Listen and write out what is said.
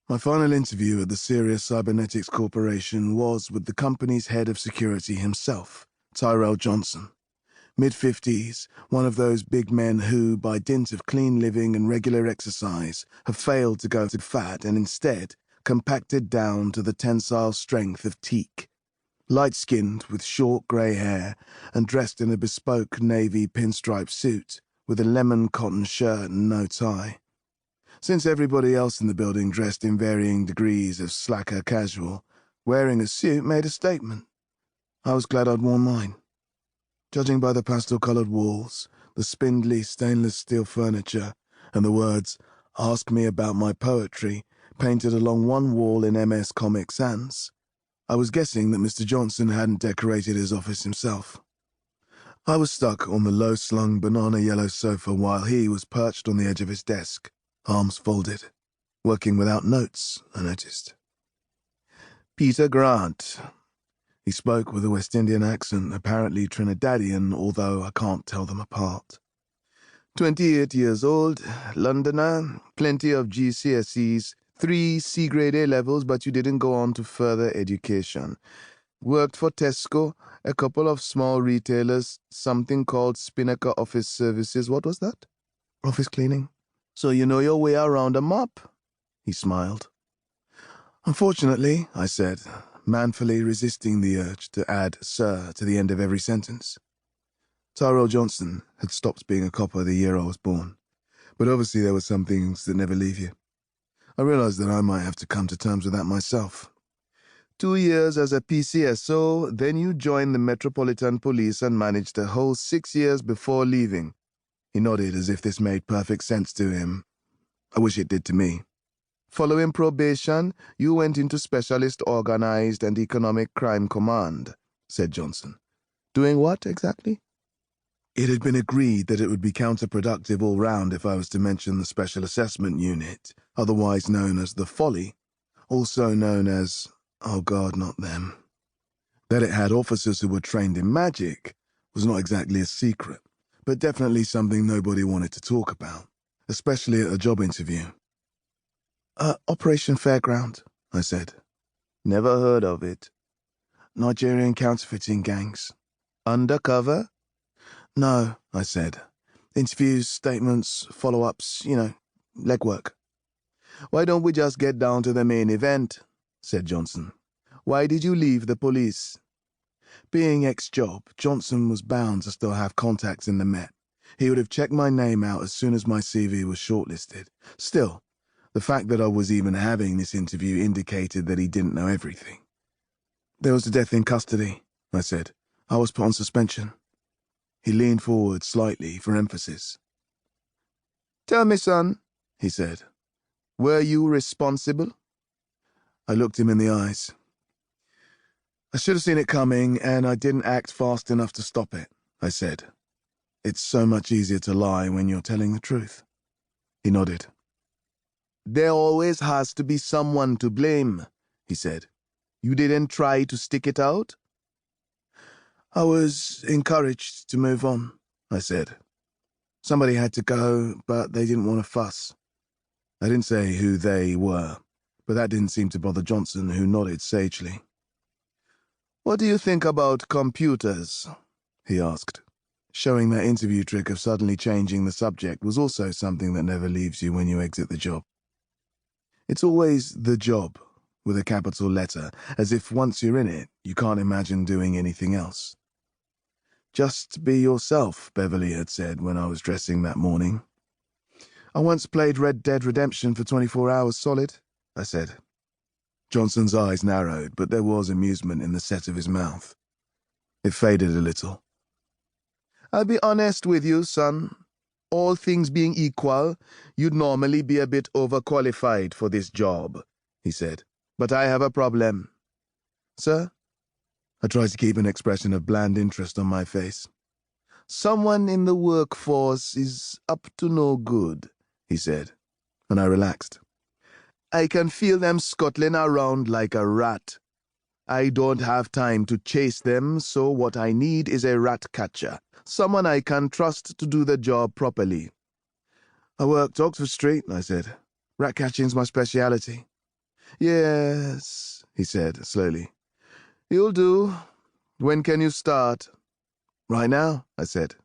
My final interview at the Serious Cybernetics Corporation was with the company's head of security himself, Tyrell Johnson. Mid-50s, one of those big men who, by dint of clean living and regular exercise, have failed to go to fat and instead compacted down to the tensile strength of teak. Light-skinned, with short grey hair, and dressed in a bespoke navy pinstripe suit, with a lemon cotton shirt and no tie. Since everybody else in the building dressed in varying degrees of slacker casual, wearing a suit made a statement. I was glad I'd worn mine. Judging by the pastel-coloured walls, the spindly stainless steel furniture, and the words, "Ask me about my poetry," painted along one wall in MS Comic Sans, I was guessing that Mr. Johnson hadn't decorated his office himself. I was stuck on the low-slung banana-yellow sofa while he was perched on the edge of his desk, arms folded, working without notes, I noticed. Peter Grant. He spoke with a West Indian accent, apparently Trinidadian, although I can't tell them apart. 28 years old, Londoner, plenty of GCSEs, 3 C-grade A-levels, but you didn't go on to further education. Worked for Tesco, a couple of small retailers, something called Spinnaker Office Services. What was that? Office cleaning. So you know your way around a mop? He smiled. Unfortunately, I said, manfully resisting the urge to add "sir" to the end of every sentence. Tyrell Johnson had stopped being a copper the year I was born, but obviously there were some things that never leave you. I realized that I might have to come to terms with that myself. 2 years as a PCSO, then you joined the Metropolitan Police and managed a whole 6 years before leaving. He nodded as if this made perfect sense to him. I wish it did to me. Following probation, you went into Specialist Organized and Economic Crime Command, said Johnson. Doing what exactly? It had been agreed that it would be counterproductive all round if I was to mention the Special Assessment Unit, otherwise known as the Folly, also known as, oh God, not them. That it had officers who were trained in magic was not exactly a secret, but definitely something nobody wanted to talk about, especially at a job interview. Operation Fairground, I said. Never heard of it. Nigerian counterfeiting gangs. Undercover? No, I said. Interviews, statements, follow-ups, legwork. Why don't we just get down to the main event? Said Johnson. Why did you leave the police? Being ex-job, Johnson was bound to still have contacts in the Met. He would have checked my name out as soon as my CV was shortlisted. Still, the fact that I was even having this interview indicated that he didn't know everything. There was a death in custody, I said. I was put on suspension. He leaned forward slightly for emphasis. Tell me, son, he said, were you responsible? I looked him in the eyes. I should have seen it coming, and I didn't act fast enough to stop it, I said. It's so much easier to lie when you're telling the truth. He nodded. There always has to be someone to blame, he said. You didn't try to stick it out? I was encouraged to move on, I said. Somebody had to go, but they didn't want to fuss. I didn't say who they were, but that didn't seem to bother Johnson, who nodded sagely. What do you think about computers? He asked, showing that interview trick of suddenly changing the subject was also something that never leaves you when you exit the job. It's always the job, with a capital letter, as if once you're in it, you can't imagine doing anything else. Just be yourself, Beverly had said when I was dressing that morning. I once played Red Dead Redemption for 24 hours solid, I said. Johnson's eyes narrowed, but there was amusement in the set of his mouth. It faded a little. I'll be honest with you, son. All things being equal, you'd normally be a bit overqualified for this job, he said. But I have a problem. Sir? I tried to keep an expression of bland interest on my face. Someone in the workforce is up to no good, he said, and I relaxed. I can feel them scuttling around like a rat. I don't have time to chase them, so what I need is a rat catcher, someone I can trust to do the job properly. I worked Oxford Street, I said. Rat catching's my speciality. Yes, he said slowly. You'll do. When can you start? Right now, I said.